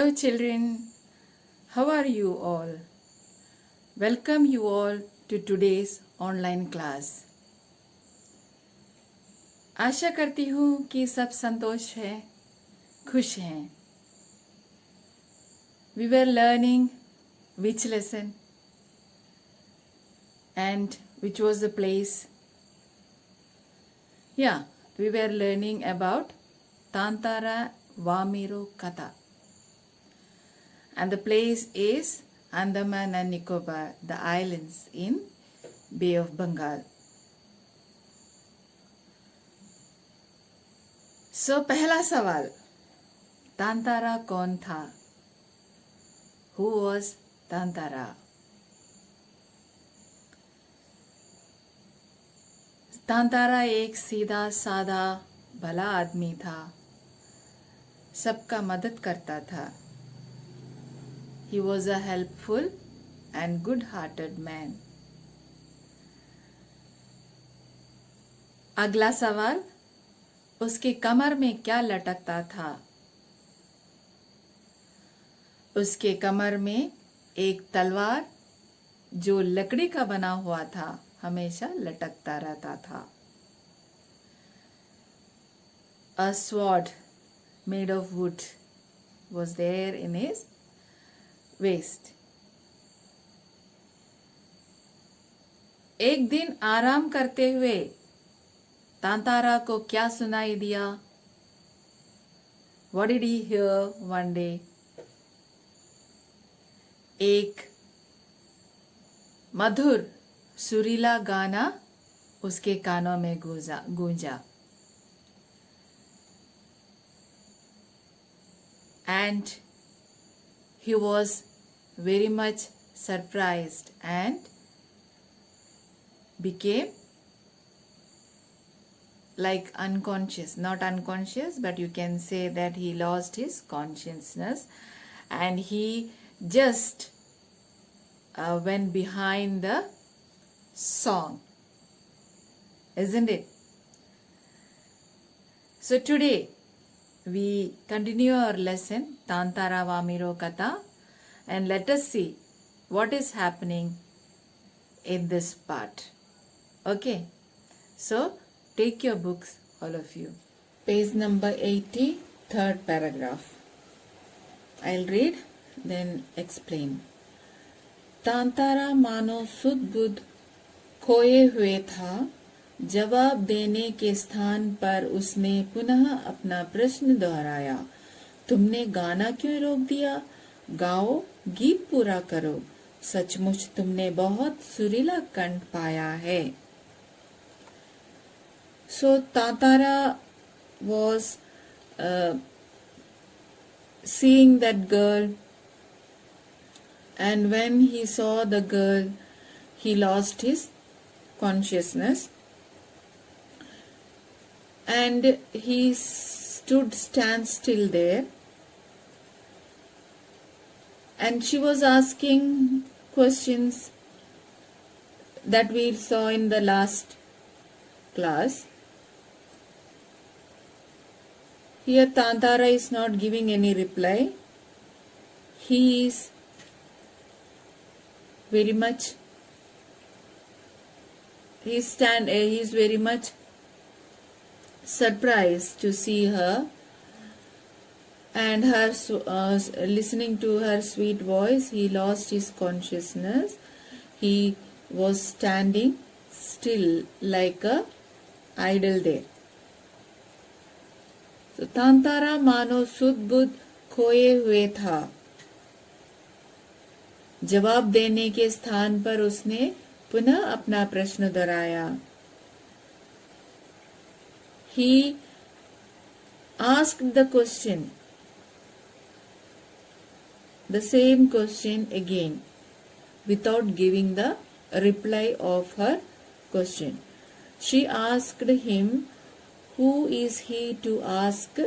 Hello children, how are you all? Welcome you all to today's online class. आशा करती हूँ कि सब संतोष है, खुश हैं. We were learning which lesson and which was the place? Yeah, we were learning about Tantara Vamiro Katha. And the place is Andaman and Nicobar, the islands in Bay of Bengal. So, पहला सवाल, तांतारा कौन था? Who was तांतारा? तांतारा एक सीधा साधा भला आदमी था, सबका मदद करता था. He was a helpful and good-hearted man. अगला सवाल, उसके कमर में क्या लटकता था? उसके कमर में एक तलवार जो लकड़ी का बना हुआ था हमेशा लटकता रहता था. A sword made of wood was there in his waist. एक दिन आराम करते हुए तांतारा को क्या सुनाई दिया? What did he hear one day? एक मधुर सुरीला गाना उसके कानों में गूंजा. And he was very much surprised and became like unconscious. Not unconscious, but you can say that he lost his consciousness and he just went behind the song. Isn't it? So today we continue our lesson Tantara Vamiro Katha and let us see what is happening in this part. Okay, so take your books, all of you. Page number 80, third paragraph. I'll read, then explain. तांतारा मानो सुध बुध खोए हुए था. जवाब देने के स्थान पर उसने पुनः अपना प्रश्न दोहराया. तुमने गाना क्यों रोक दिया? गाओ, गीत पूरा करो. सचमुच तुमने बहुत सुरीला कंठ पाया है. So Tantara was seeing that girl, and when he saw the girl, he lost his consciousness, and he stand still there, and she was asking questions that we saw in the last class. Here Tantara is not giving any reply. He is very much very much surprised to see her and her listening to her sweet voice. He lost his consciousness. He was standing still like a idol there. तो तांतारा मानो सुध बुध खोए हुए था. जवाब देने के स्थान पर उसने पुनः अपना प्रश्न दोहराया. He asked the question, the same question again, without giving the reply of her question. She asked him, who is he to ask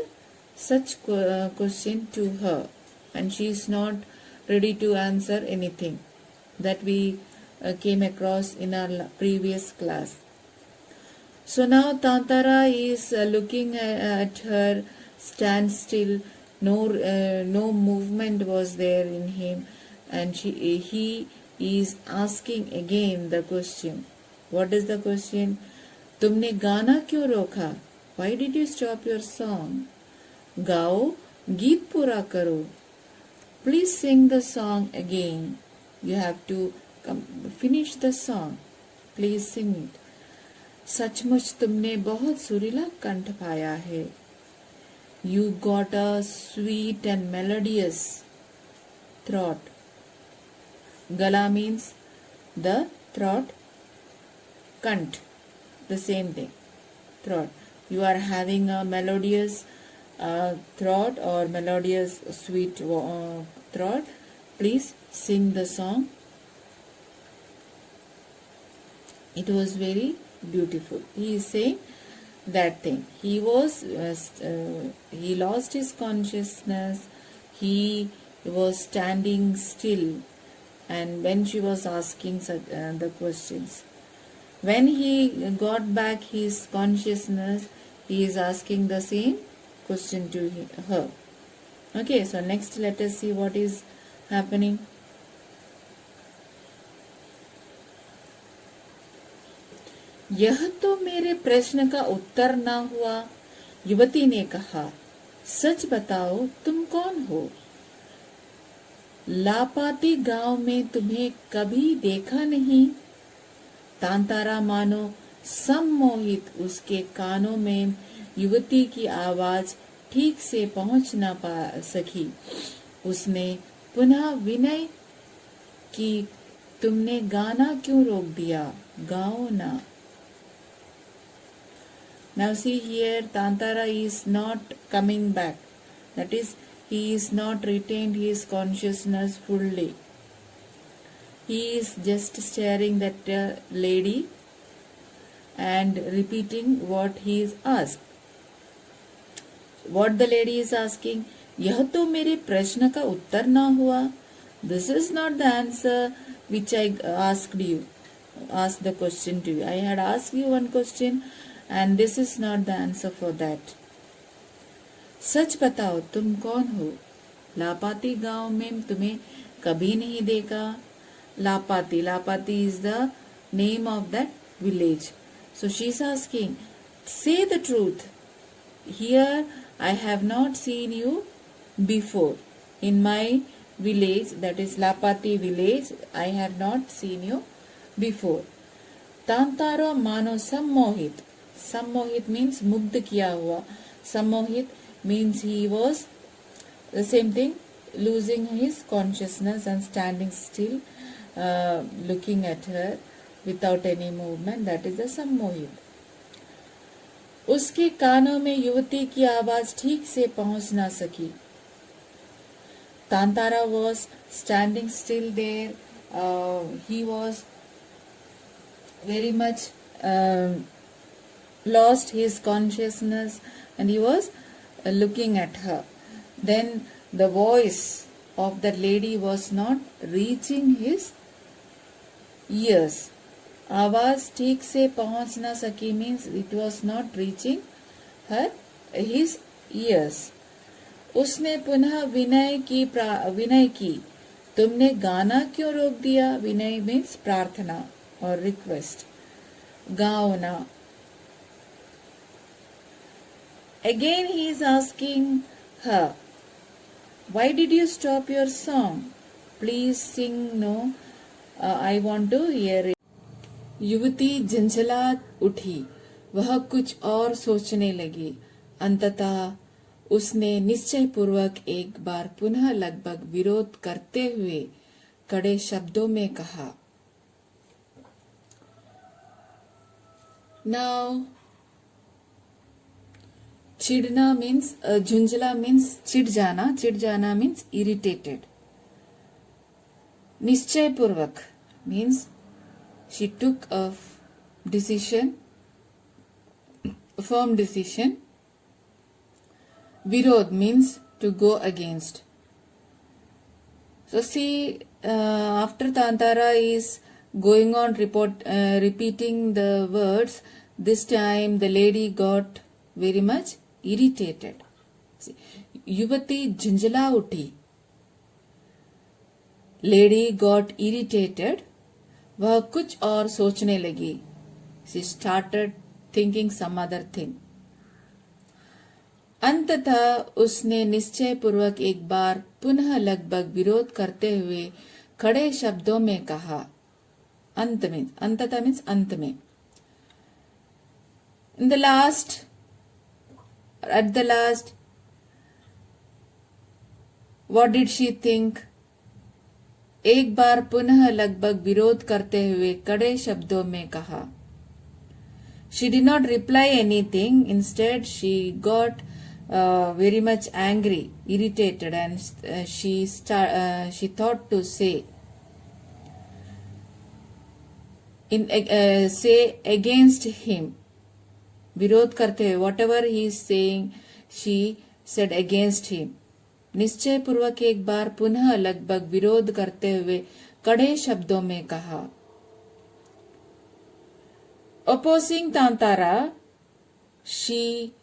such question to her? And she is not ready to answer anything. That we came across in our previous class. So now Tantara is looking at her stand still no movement was there in him, and he is asking again the question. What is the question? तुमने गाना क्यों रोका? Why did you stop your song? गाओ, गीत पूरा करो. Please sing the song again. You have to finish the song. Please sing it. सचमुच तुमने बहुत सुरीला कंठ पाया है. You got a sweet and melodious throat. Gala means the throat. Kant, the same thing. Throat. You are having a melodious throat or melodious sweet throat. Please sing the song. It was very beautiful. He is saying that thing. He lost his consciousness. He was standing still, and when she was asking the questions, when he got back his consciousness, he is asking the same question to her. Okay, so next let us see what is happening. यह तो मेरे प्रश्न का उत्तर ना हुआ. युवती ने कहा, सच बताओ तुम कौन हो? लापाती गांव में तुम्हें कभी देखा नहीं. तांतारा मानो सम्मोहित उसके कानों में युवती की आवाज ठीक से पहुंच न पा सकी. उसने पुनः विनय की, तुमने गाना क्यों रोक दिया? गाओ ना. Now see here, Tantara is not coming back. That is, he is not retained his consciousness fully. He is just staring at the lady and repeating what he is asked. What the lady is asking, यह तो मेरे प्रश्न का उत्तर ना हुआ. This is not the answer which I asked the question to you. I had asked you one question, and this is not the answer for that. सच बताओ तुम कौन हो? लापाती गांव में तुम्हें कभी नहीं देखा. Lapati is the name of that village. So she is asking, say the truth. Here I have not seen you before. In my village, that is Lapati village, I have not seen you before. Tantaro mano sammohit. Sammohit means mugdh kiya hua. Sammohit means he was the same thing, losing his consciousness and standing still, looking at her without any movement. That is the sammohit. उसके कानों में युवती की आवाज ठीक से पहुंच ना सकी. Tantara was standing still there. He was very much lost his consciousness, and he was looking at her. Then the voice of that lady was not reaching his ears. आवाज ठीक से पहुंच ना सकी means it was not reaching his ears. उसने पुनः विनय की, तुमने गाना क्यों रोक दिया? विनय means प्रार्थना or request. गाओ ना. Again he is asking her, why did you stop your song? Please sing. No, I want to hear it. युवती झंझला उठी. वह कुछ और सोचने लगी. अंततः उसने निश्चय पूर्वक एक बार पुनः लगभग विरोध करते हुए कड़े शब्दों में कहा. Now, चिढ़ना means झुंझला means चिढ़ जाना means irritated. निश्चय पूर्वक means she took a firm decision. Virod means to go against. So see, after Tantara is going on repeating the words, this time the lady got very much irritated. See, युवती झुंझला उठी. Lady got irritated. वह कुछ और सोचने लगी. She started thinking some other thing. अंततः उसने निश्चय पूर्वक एक बार पुनः लगभग विरोध करते हुए खड़े शब्दों में कहा. अंततः मीन्स अंत में. At the last, what did she think? एक बार पुनः लगभग विरोध करते हुए कड़े शब्दों में कहा. She did not reply anything. Instead, she got very much angry, irritated, and she thought to say against him. विरोध करते हुए, whatever he is saying, she said against him. निश्चय पूर्वक एक बार पुनः लगभग विरोध करते हुए कड़े शब्दों में कहा. Opposing Tantara, she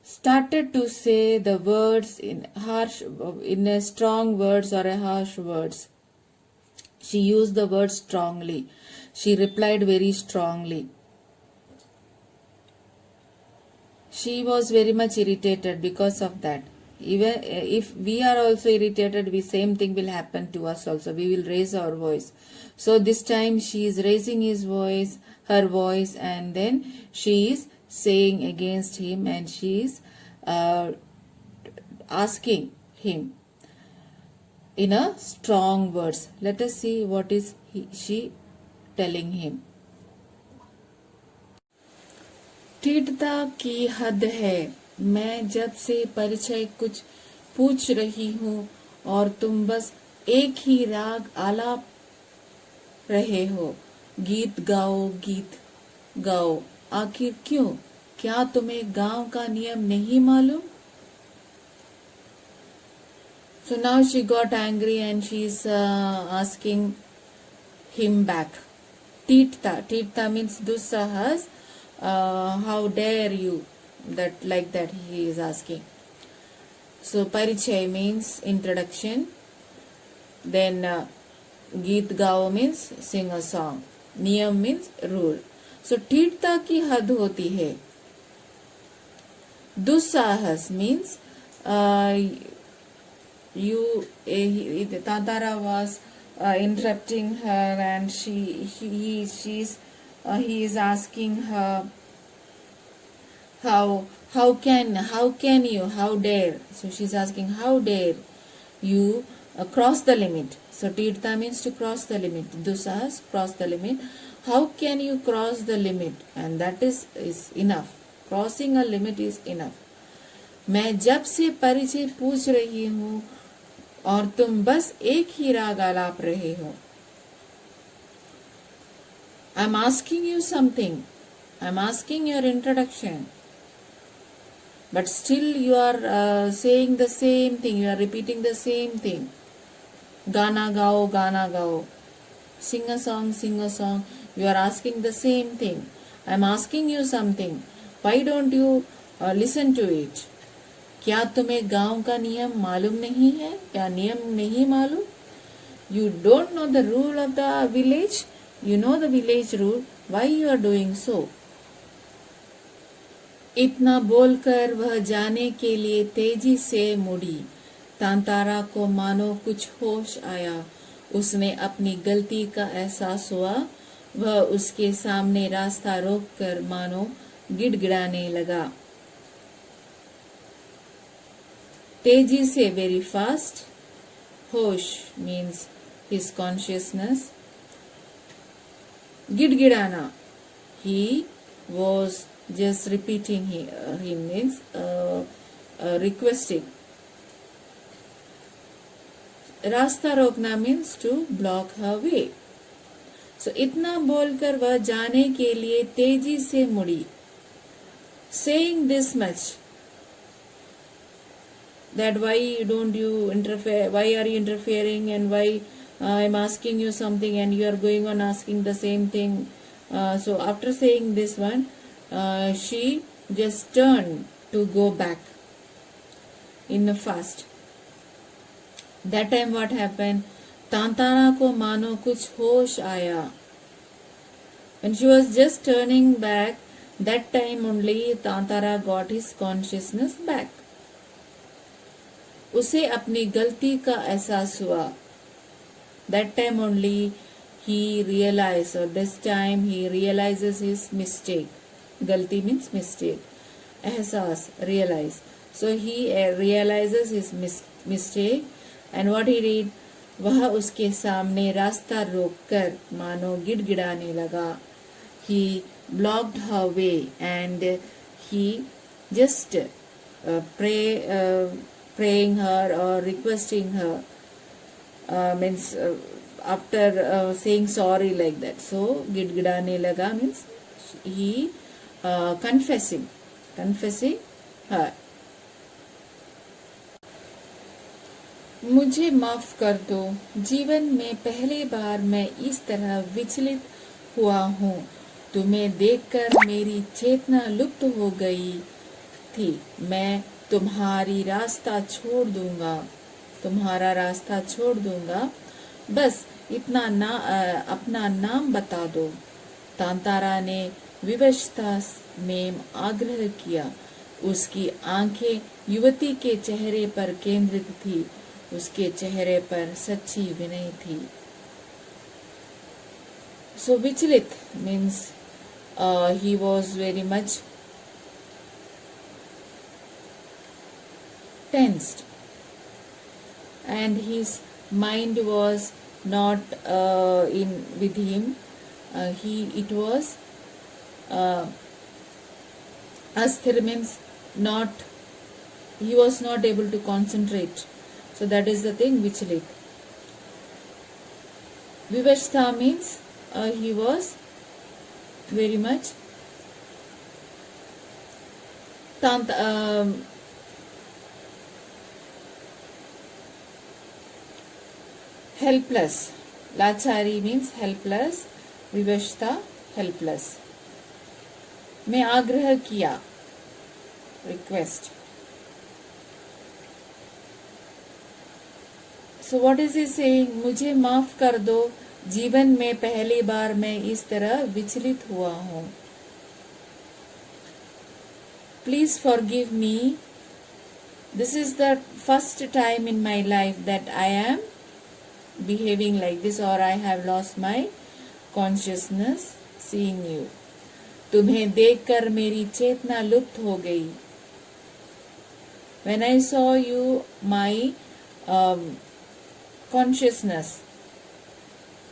started to say the words in strong words or harsh words. She used the word strongly. She replied very strongly. She was very much irritated because of that. Even if we are also irritated, same thing will happen to us also. We will raise our voice. So this time she is raising her voice, and then she is saying against him, and she is asking him in a strong words. Let us see what is she telling him. टीठता की हद है. मैं जब से परिचय कुछ पूछ रही हूँ और तुम बस एक ही राग आलाप रहे हो. गीत गाओ. आखिर क्यों? क्या तुम्हें गांव का नियम नहीं मालूम? So now she got angry and she is asking him back. Tīṭṭha means dussahas. How dare you? Like that he is asking. So parichay means introduction. Then geet gao means sing a song. Niyam means rule. So tīṭṭha की हद होती है. दुस्साहस means Tantara was interrupting her, and he is asking her, how can you, how dare. So she is asking, how dare you cross the limit. So tīṭṭha means to cross the limit. Dussahas, cross the limit. How can you cross the limit? And that is enough. Crossing a limit is enough. मैं जब से परिचय पूछ रही हूँ और तुम बस एक ही राग आलाप रहे हो. I'm asking you something. I'm asking your introduction. But still you are saying the same thing. You are repeating the same thing. Gana gao. Sing a song. You are asking the same thing. I'm asking you something. Why don't you listen to it? क्या तुम्हें गांव का नियम मालूम नहीं है? क्या नियम नहीं मालूम? You don't know the rule of the village? You know the village rule. Why you are doing so? इतना बोलकर वह जाने के लिए तेजी से मुड़ी. तांतारा को मानो कुछ होश आया. उसने अपनी गलती का एहसास हुआ. वह उसके सामने रास्ता रोककर मानो गिड़गिड़ाने लगा. तेजी से, very fast. होश means his consciousness. गिड़गिड़ाना, he was just repeating him means requesting. रास्ता रोकना means to block her way. So इतना बोलकर वह जाने के लिए तेजी से मुड़ी. Saying this much, that why don't you interfere, why are you interfering, and why I'm asking you something and you are going on asking the same thing. So after saying this one, she just turned to go back. in a fast. That time what happened? तांतारा को मानो कुछ होश आया. When she was just turning back, that time only Tantara got his consciousness back. उसे अपनी गलती का एहसास हुआ. That time only he realized, or this time he realizes his mistake. Galti means mistake. Ehsas, realize. So he realizes his mistake, and what he did, वह उसके सामने रास्ता रोककर मानो गिड़गिड़ाने लगा. He blocked her way and he just praying her or requesting her, means after saying sorry like that. So gidgidane laga means he confessing her. मुझे माफ कर दो, जीवन में पहली बार मैं इस तरह विचलित हुआ हूँ. तुम्हें देखकर मेरी चेतना लुप्त हो गई थी. मैं तुम्हारा रास्ता छोड़ दूंगा. बस इतना अपना नाम बता दो. तांतारा ने विवशता में आग्रह किया. उसकी आंखें युवती के चेहरे पर केंद्रित थी. उसके चेहरे पर सच्ची विनय थी. So vichlit means he was very much tensed and his mind was not in with him. It was asthir means not, he was not able to concentrate. So that is the thing, vichlit. Vivashta means he was very much helpless. Lachari means helpless. Vivashta, helpless. मैं आग्रह किया, request. So what is he saying? मुझे माफ कर दो, जीवन में पहली बार मैं इस तरह विचलित हुआ हूँ. Please forgive me. This is the first time in my life that I am behaving like this, or I have lost my consciousness seeing you. तुम्हें देखकर मेरी चेतना लुप्त हो गई. When I saw you, my consciousness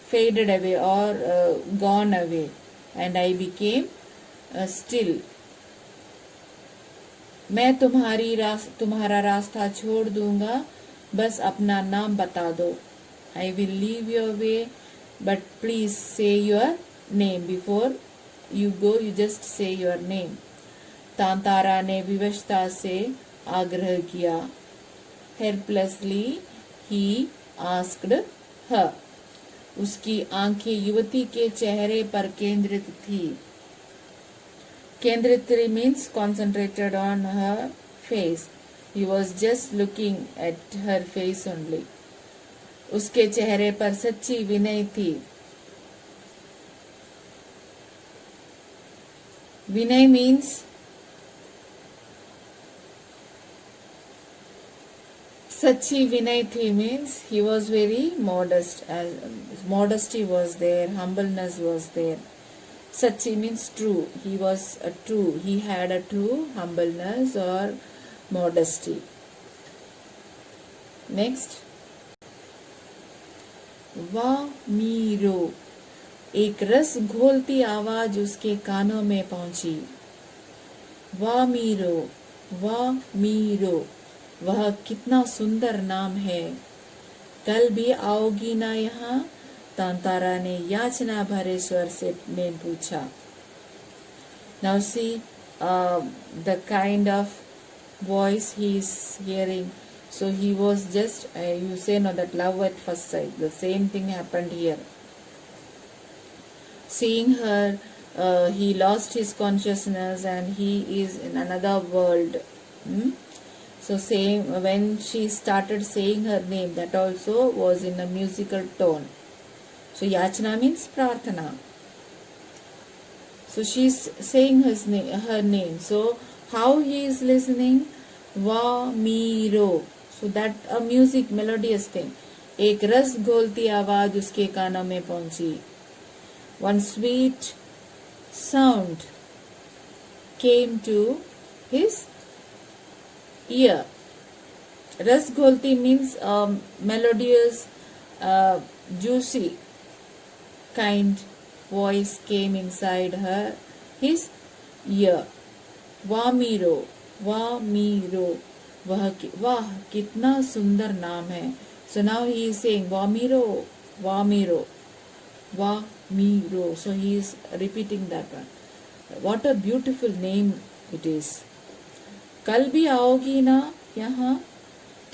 faded away or gone away, and I became still. मैं तुम्हारा रास्ता छोड़ दूंगा, बस अपना नाम बता दो. I will leave your way, but please say your name. Before you go, you just say your name. तांतारा ने विवशता से आग्रह किया. Helplessly he asked her. उसकी आंखें युवती के चेहरे पर केंद्रित थी. केंद्रित means concentrated on her face. He was just looking at her face only. उसके चेहरे पर सच्ची विनय थी. विनय means सच्ची विनय थी means he was very modest. Modesty was there, humbleness was there. Sachi means true. He was true. He had a true humbleness or modesty. Next. वाह Miro. एक रस घोलती आवाज उसके कानों में पहुंची. वाह मीरो, वाह मीरो, वह कितना सुंदर नाम है. कल भी आओगी ना यहाँ? तांतारा ने याचना भरे स्वर से पूछा. Now see the kind of voice he is hearing. So he was just, you say no, that love at first sight. The same thing happened here. Seeing her, he lost his consciousness and he is in another world. So same when she started saying her name, that also was in a musical tone. So yachana means prarthana. So she's saying her name. So how he is listening? Va mi ro. So that a music melodious thing. एक रस घोलती आवाज उसके कानों में पहुंची. One sweet sound came to his ear. Ras gholti means melodious, juicy kind voice came inside his ear. Vamiro, Vamiro, वाह कितना सुंदर नाम है. So now he is saying Vamiro, Vamiro, Vamiro. So he is repeating that one. What a beautiful name it is. कल भी आओगी ना यहाँ?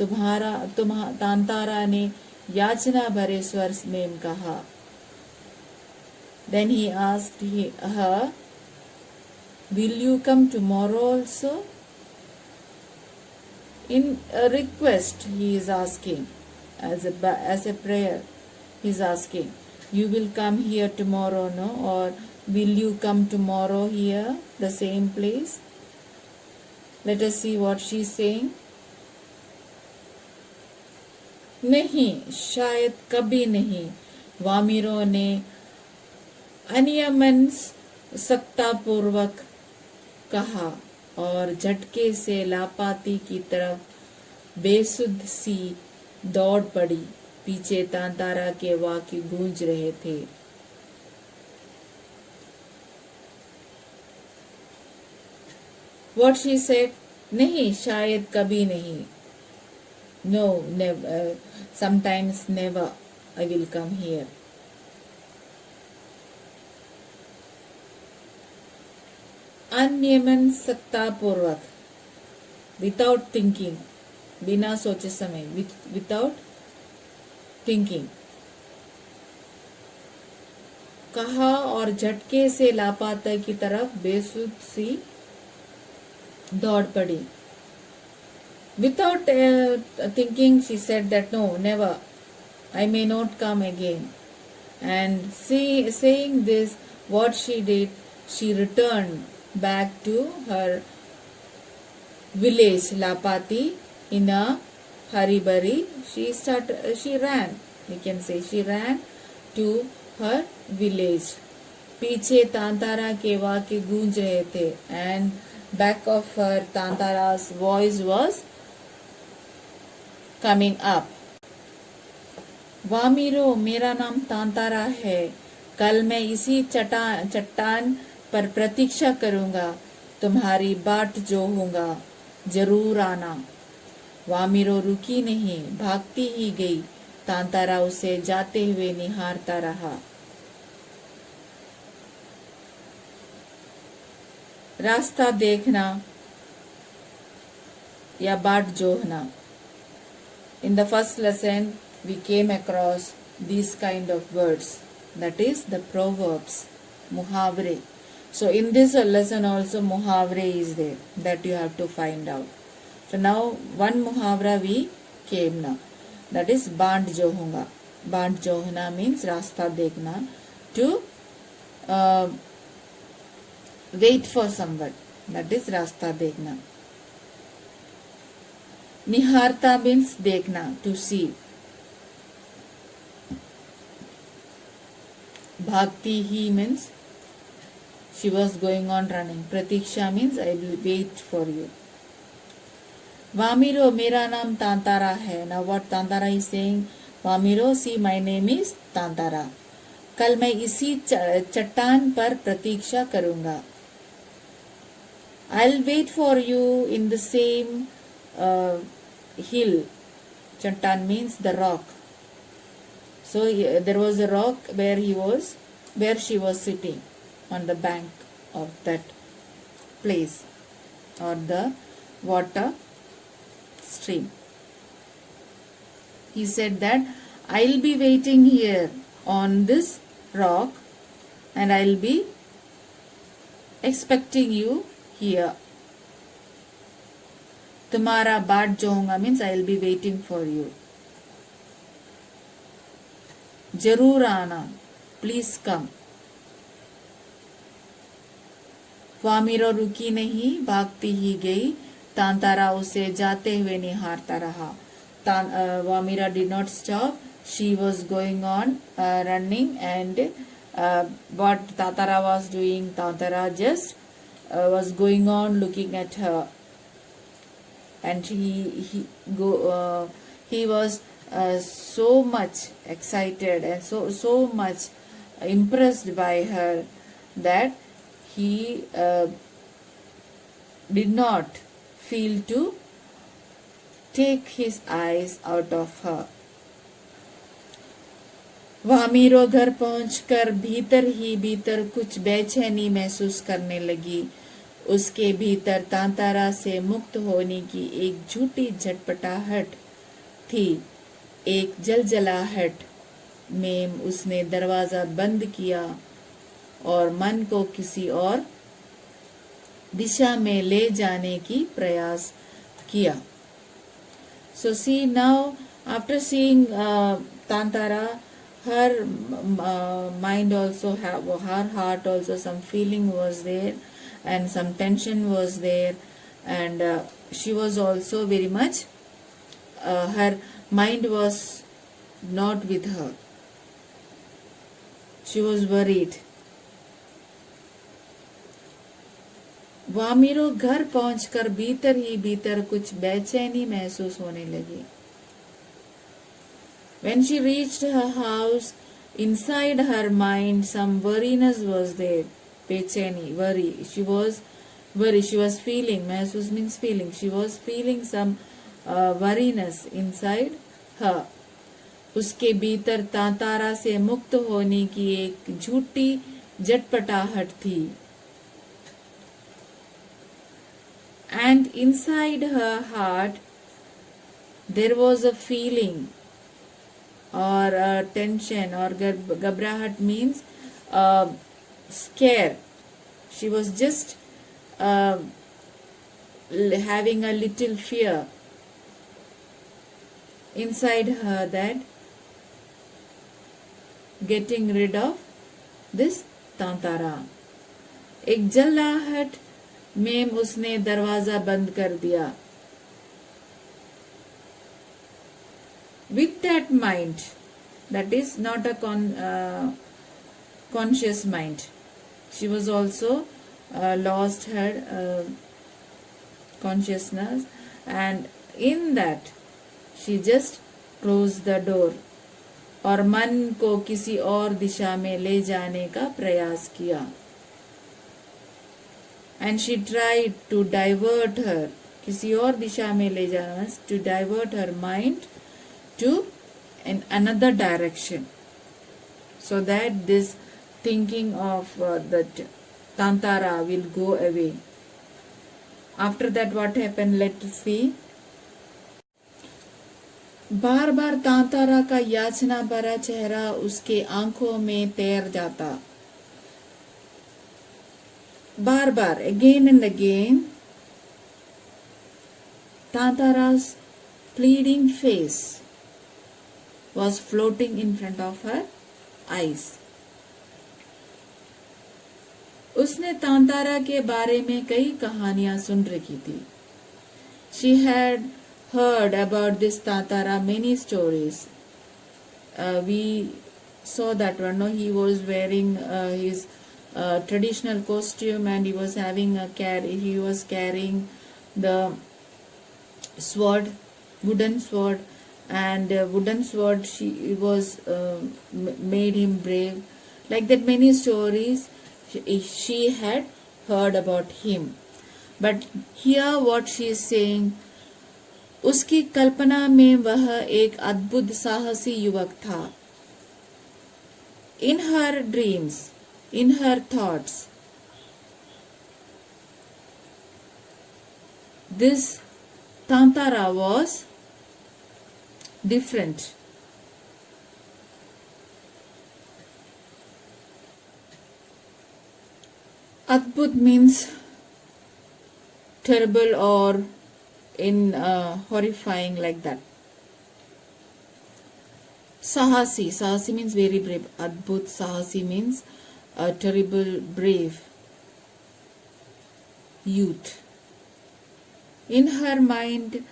तांतारा ने याचना भरे स्वर में कहा. Then he asked her, will you come tomorrow also? In a request he is asking, as a prayer he is asking, you will come here tomorrow, no? Or will you come tomorrow here, the same place? Let us see what she is saying. नहीं, शायद कभी नहीं. वामिरो ने अनियमन सत्तापूर्वक कहा और झटके से लापाती की तरफ बेसुध सी दौड़ पड़ी. पीछे तांतारा के वाक्य गूंज रहे थे. What she said? नहीं, शायद कभी नहीं. No, never. Sometimes never I will come here. अनियमन सत्तापूर्वक, without thinking, बिना सोचे समय, without thinking. कहा और झटके से लापता की तरफ बेसुध सी दौड़ पड़ी. Without thinking, she said that no, never, I may not come again. And saying this, what she did, she returned back to her village, Lapati, in a hurry. She ran. We can say she ran to her village. पीछे तांतारा के वाक्य गूंज रहे थे. And back of her, Tantara's voice was coming up. Vamiro, मेरा नाम तांतारा है. कल मैं इसी चट्टान पर प्रतीक्षा करूंगा. तुम्हारी बाट जोहूंगा, जरूर आना. वामिरो रुकी नहीं, भागती ही गई. तांतारा उसे जाते हुए निहारता रहा. रास्ता देखना या बाट जोहना. In the first lesson, we came across these kind of words, that is the proverbs, muhavre. So in this lesson also muhavre is there, that you have to find out. So now one muhavra we came now, that is band johunga. Band johna means rasta dekhna, to wait for someone, that is rasta dekhna. निहारता means देखना, to see. भागती ही means she was going on running. Pratiksha means I will wait for you. Vamiro, मेरा नाम तांतारा है. Now what तांतारा is saying? Vamiro, see, my name is तांतारा. कल मैं इसी चट्टान पर प्रतीक्षा करूंगा. I'll wait for you in the same hill. Chattan means the rock. So there was a rock where she was sitting on the bank of that place, or the water stream. He said that I'll be waiting here on this rock and I'll be expecting you here. तुम्हारा बाट जाऊंगा means I will be waiting for you. जरूर आना, please come. Vamiro रुकी नहीं, भागती ही गई. तांतारा उसे जाते हुए निहारता रहा. Vamira did not stop. She was going on running, and what Tantara was doing, Tantara just was going on looking at her, and he was so much excited and so much impressed by her that he did not feel to take his eyes out of her. Vamiro घर पहुंचकर भीतर ही भीतर कुछ बेचैनी महसूस करने लगी. उसके भीतर तांतारा से मुक्त होने की एक झूठी झटपटाहट थी, एक जलजलाहट में उसने दरवाजा बंद किया और मन को किसी और दिशा में ले जाने की प्रयास किया. So see now, after seeing Tantara, her mind also her heart also, some feeling was there and some tension was there, and she was also very much, her mind was not with her. She was worried. Vamiro घर पहुंचकर भीतर ही भीतर कुछ बेचैनी महसूस होने लगी. When she reached her house, inside her mind some worriness was there. बेचैनी, worry. She was worried. She was feeling. महसूस means feeling. She was feeling some worriness inside her. उसके भीतर तांतारा से मुक्त होने की एक झूठी झटपटाहट थी. And inside her heart there was a feeling or a tension, or gabrahat means scare. She was just having a little fear inside her, that getting rid of this Tantara. एक जल्लाहट में उसने दरवाजा बंद कर दिया. With that mind, that is not a conscious mind, she was also lost her consciousness, and in that she just closed the door और मन को किसी और दिशा में ले जाने का प्रयास किया. And she tried to divert her, किसी और दिशा में ले जाना, to divert her mind to in another direction, so that this thinking of that Tantara will go away. After that what happened, let's see. बार बार तांतारा का याचना भरा चेहरा उसके आंखों में तैर जाता. बार बार, again and again, Tantara's pleading face was floating in front of her eyes. उसने तांतारा के बारे में कई कहानियां सुन रखी थी. She had heard about this Tantara many stories. We saw that one. No, he was wearing his traditional costume, and he was having he was carrying the sword, wooden sword, and wooden sword she was made him brave. Like that, many stories she had heard about him. But here what she is saying, उसकी कल्पना में वह एक अद्भुत साहसी युवक था. In her dreams, in her thoughts, this Tantara was different. Adbhut means terrible or in horrifying like that. Sahasi. Sahasi means very brave. Adbhut. Sahasi means a terrible, brave youth. In her mind,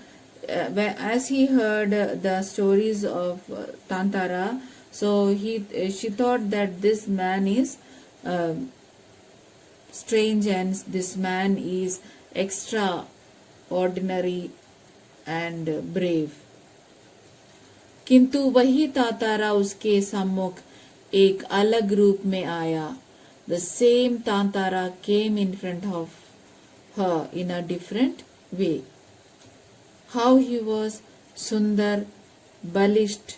as he heard the stories of Tantara, so she thought that this man is strange and this man is extraordinary and brave. किंतु वही तांतारा उसके सम्मुख एक अलग रूप में आया. The same Tantara came in front of her in a different way. How he was सुंदर, बलिष्ठ,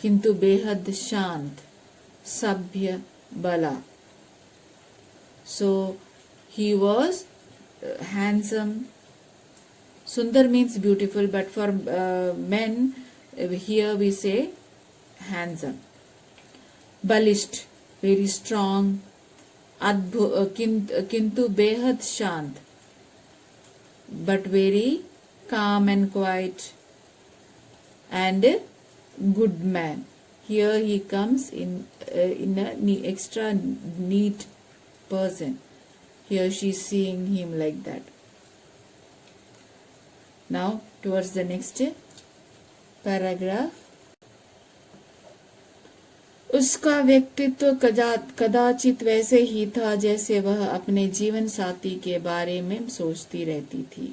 किंतु बेहद शांत, सभ्य, बला. So he was handsome. Sundar means beautiful, but for men here we say handsome. Balisht, very strong. Kintu behad shant, but very calm and quiet, and good man. Here he comes in a extra neat person. Here she is seeing him like that. Now towards the next paragraph. उसका व्यक्तित्व कदाचित वैसे ही था जैसे वह अपने जीवन साथी के बारे में सोचती रहती थी,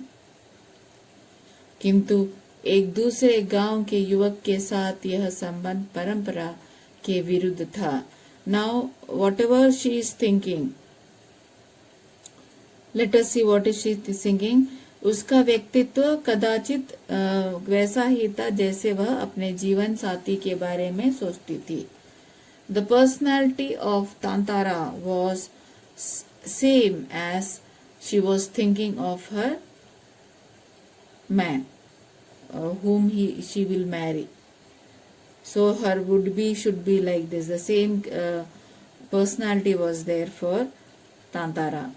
किंतु एक दूसरे गांव के युवक के साथ यह संबंध परंपरा के विरुद्ध था. Now whatever she is thinking, let us see what is she thinking. उसका व्यक्तित्व कदाचित वैसा ही था जैसे वह अपने जीवन साथी के बारे में सोचती थी. The personality of Tantara was same as she was thinking of her man whom she will marry. So her would-be should be like this. The same personality was there for Tantara.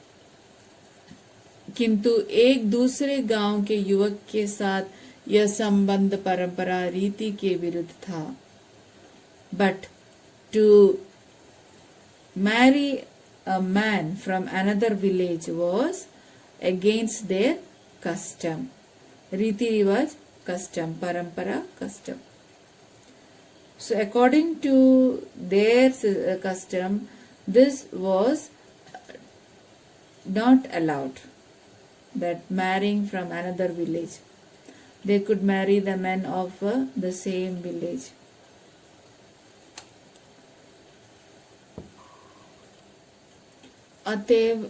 किंतु एक दूसरे गांव के युवक के साथ यह संबंध परंपरा रीति के विरुद्ध था. But to marry a man from another village was against their custom. Riti rivaj, custom. Parampara, custom. So according to their custom, this was not allowed, that marrying from another village. They could marry the men of the same village. अतएव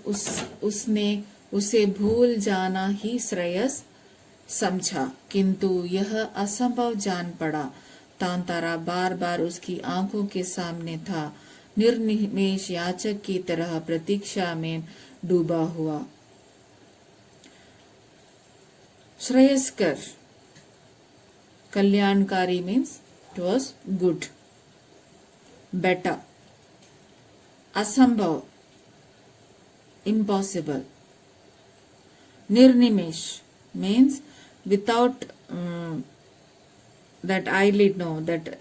उसने उसे भूल जाना ही श्रेयस समझा, किंतु यह असंभव जान पड़ा. तांतारा बार बार उसकी आंखों के सामने था, निर्निमेष याचक की तरह प्रतीक्षा में डूबा हुआ. श्रेयस्कर, कल्याणकारी means it was good, better. असंभव, impossible. Nirnimesh means without that eyelid, no, that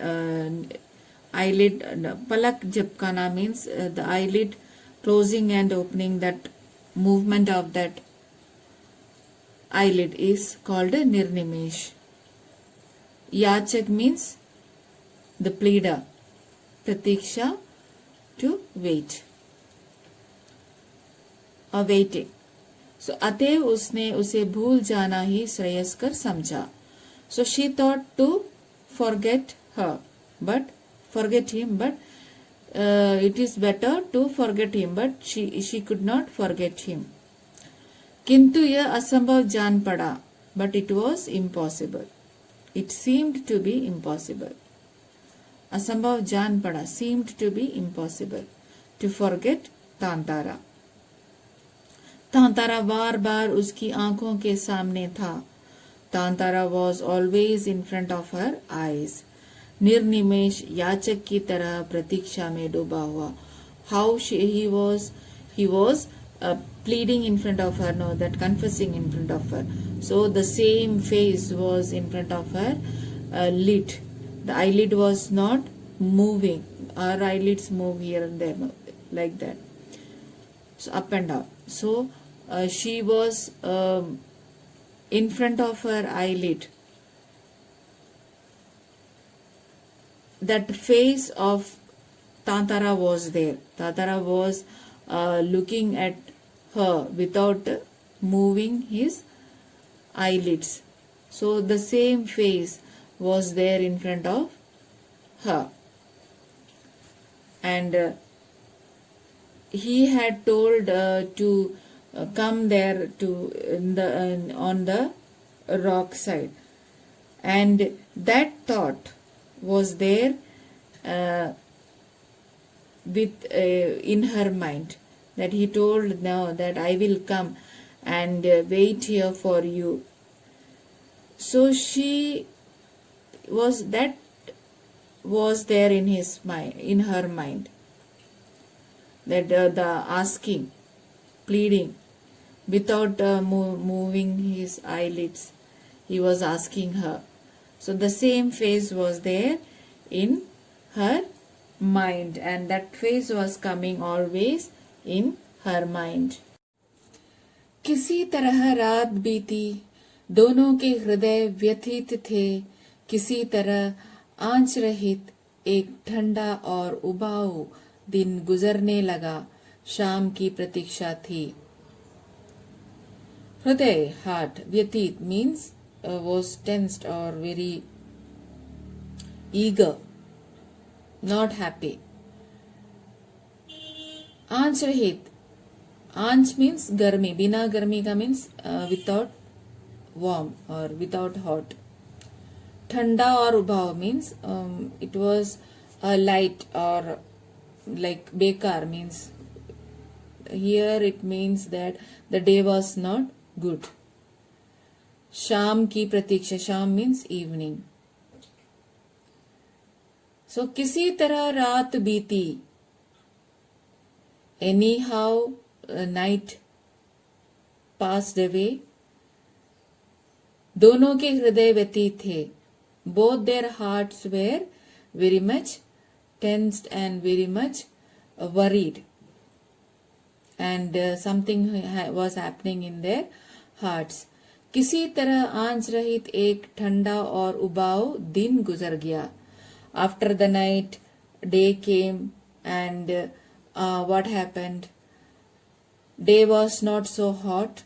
eyelid, palak jhapkana means the eyelid closing and opening, that movement of that eyelid is called a nirnimesh. Yachak means the pleader, pratiksha, to wait. Awaiting. So अतएव उसने उसे भूल जाना ही श्रेयस्कर समझा. So she thought to forget him, but it is better to forget him, but she could not forget him. किंतु यह असंभव जान पड़ा, but it was impossible. It seemed to be impossible. असंभव जान पड़ा, seemed to be impossible to forget Tantara. तांतारा बार बार उसकी आंखों के सामने था. तांतारा was always in front of her eyes. निर्निमेष याचक की तरह प्रतीक्षा में डूबा हुआ. How he was pleading in front of her, no, that confessing in front of her. So the same face was in front of her lid. The eyelid was not moving. Our eyelids move here and there, no, like that. So up and down. So she was in front of her eyelid. That face of Tantara was there. Tantara was looking at her without moving his eyelids. So the same face was there in front of her. And he had told to come there to on the rock side. And that thought was there in her mind, that he told now that I will come and wait here for you. So she was, that was there in his mind, in her mind, that the asking, pleading without moving his eyelids, he was asking her. So the same face was there in her mind, and that face was coming always in her mind. किसी तरह रात बीती, दोनों के हृदय व्यथित थे, किसी तरह आंच रहित एक ठंडा और उबाऊ दिन गुजरने लगा, शाम की प्रतीक्षा थी. हृदय, heart, व्यतीत means was tensed or very eager, not happy. आंच रहित, आंच means गर्मी, बिना गर्मी का means without warm or without hot. ठंडा और उबाऊ means it was a light or like bekar means, here it means that the day was not good. शाम की प्रतीक्षा, शाम means evening. So किसी तरह रात बीती, anyhow night passed away. दोनों के हृदय व्यतीत थे, both their hearts were very much tensed and very much worried, and something was happening in their hearts. किसी तरह आंच रहित एक ठंडा और उबाऊ दिन गुजर गया. After the night, day came, and what happened? Day was not so hot,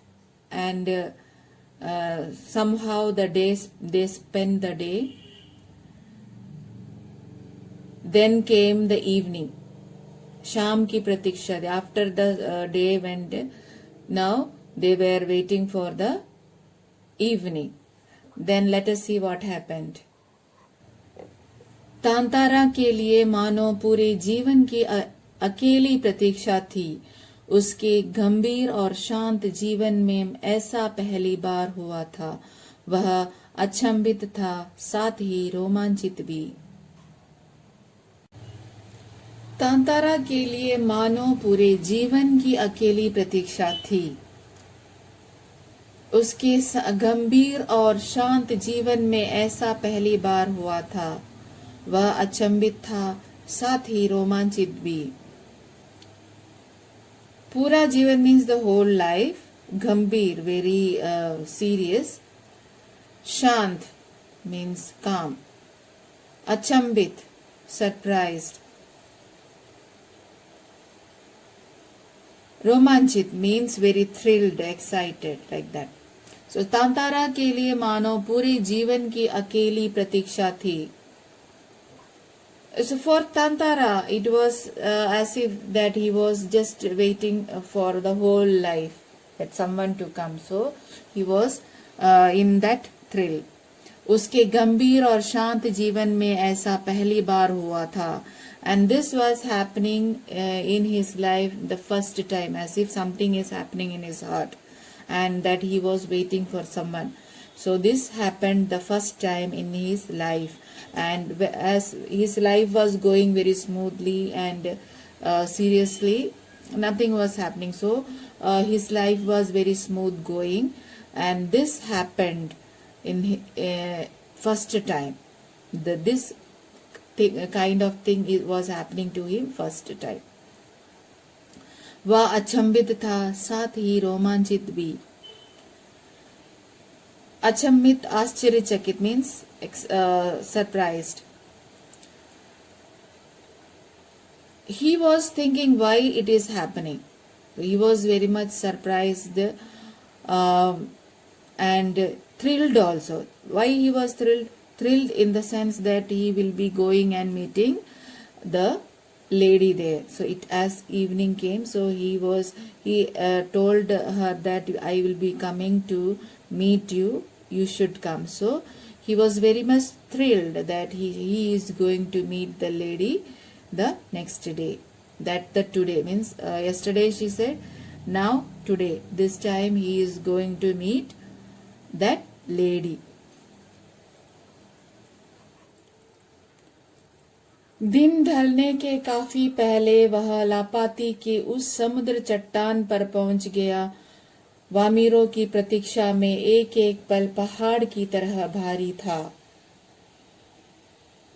and somehow they spent the day. Then came the evening. Sham ki pratiksha. After the day went, now they were waiting for the evening. Then let us see what happened. तांतारा के लिए मानो पूरे जीवन की अकेली प्रतीक्षा थी. उसके गंभीर और शांत जीवन में ऐसा पहली बार हुआ था. वह अचंभित था, साथ ही रोमांचित भी. तांतारा के लिए मानो पूरे जीवन की अकेली प्रतीक्षा थी. उसके गंभीर और शांत जीवन में ऐसा पहली बार हुआ था. वह अचंभित था, साथ ही रोमांचित भी. पूरा जीवन means the whole life. गंभीर very serious. शांत means calm. अचंभित surprised. रोमांचित means very thrilled, excited, like that. So तांतारा के लिए मानो पूरे जीवन की अकेली प्रतीक्षा थी. So for Tantara, it was as if that he was just waiting for the whole life, that someone to come. So he was in that thrill. उसके गंभीर और शांत जीवन में ऐसा पहली बार हुआ था. And this was happening in his life the first time, as if something is happening in his heart, and that he was waiting for someone. So this happened the first time in his life, and as his life was going very smoothly and seriously, nothing was happening. So his life was very smooth going, and this happened in first time. This kind of thing was happening to him first time. वह अचंभित था, साथ ही रोमांचित भी. अचंभित, आश्चर्यचकित means surprised. He was thinking why it is happening. He was very much surprised and thrilled also. Why he was thrilled? Thrilled in the sense that he will be going and meeting the lady there. So it as evening came, so he told her that I will be coming to meet you. You should come. So he was very much thrilled that he is going to meet the lady the next day. That the today means yesterday she said, now today. This time he is going to meet that lady. दिन ढलने के काफी पहले वह लापाती के उस समुद्र चट्टान पर पहुंच गया. वामिरो की प्रतीक्षा में एक एक पल पहाड़ की तरह भारी था.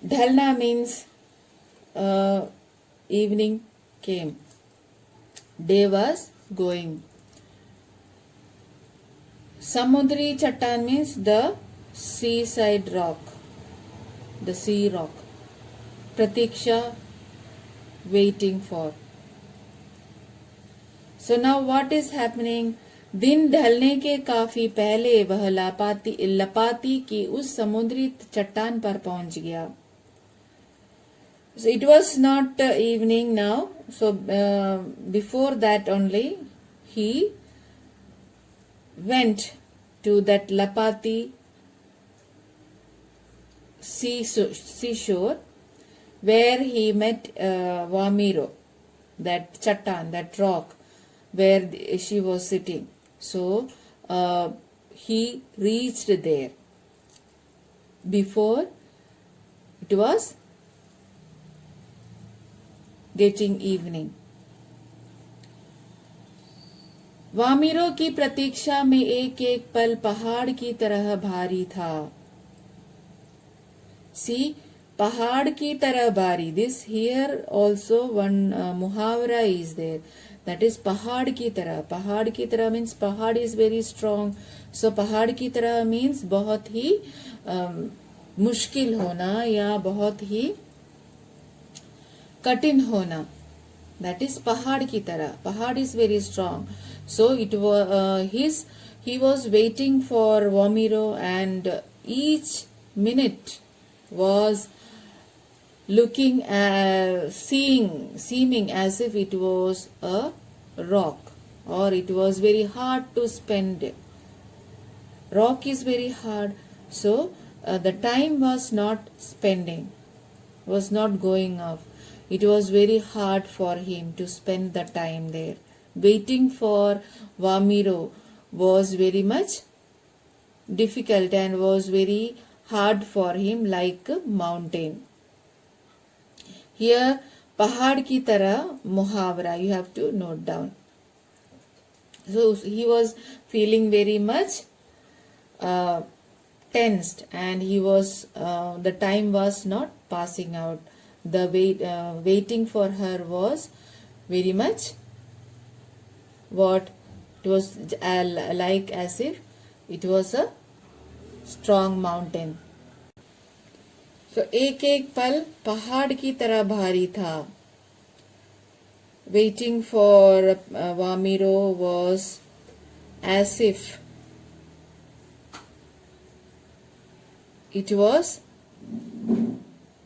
ढलना means evening came, day was going. Samudri chattan means the seaside rock, the sea rock. Pratiksha, waiting for. So now what is happening? दिन ढलने के काफी पहले वह लपाती की उस समुद्री चट्टान पर पहुंच गया. So it was not evening now. So before that only he went to that Lapati seashore, where he met Vamiro, that chattan, that rock where she was sitting. So he reached there before it was getting evening. Vamiro की प्रतीक्षा में एक एक पल पहाड़ की तरह भारी था. See, पहाड़ की तरह भारी. This here also one muhavara is there. That is पहाड़ की तरह. पहाड़ की तरह means पहाड़ is very strong. So पहाड़ की तरह means बहुत ही मुश्किल होना या बहुत ही कठिन होना. That is पहाड़ की तरह. पहाड़ is very strong. So it was he was waiting for Vamiro, and each minute was looking seeming as if it was a rock, or it was very hard to spend. Rock is very hard, so the time was not spending, was not going off. It was very hard for him to spend the time there. Waiting for Vamiro was very much difficult and was very hard for him, like a mountain. Here, pahad ki tarah muhavara, you have to note down. So he was feeling very much tensed, and he was the time was not passing out. The waiting for her was very much what it was like as if it was a strong mountain. So एक एक पल पहाड़ की तरह भारी था. Waiting for Vamiro was as if it was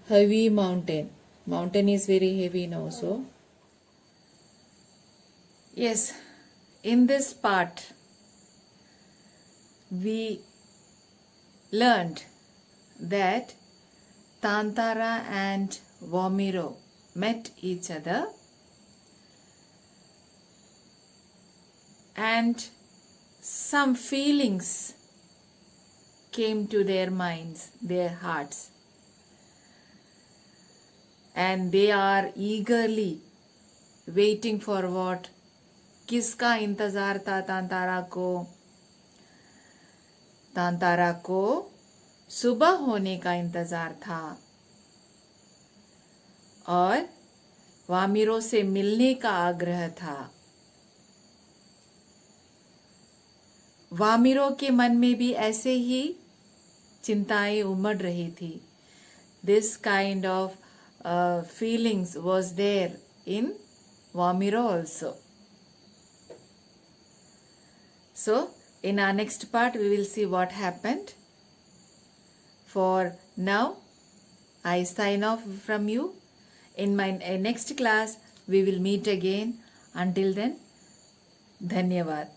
heavy mountain. Mountain is very heavy now, so yes, in this part we learned that Tantara and Vamiro met each other, and some feelings came to their minds, their hearts, and they are eagerly waiting for what? किसका इंतजार था तांतारा को? तांतारा को सुबह होने का इंतजार था और वामिरो से मिलने का आग्रह था। वामिरो के मन में भी ऐसे ही चिंताएं उमड़ रही थी. This kind of feelings was there in Vamiro also. So, in our next part, we will see what happened. For now, I sign off from you. In my next class, we will meet again. Until then, Dhanyavad.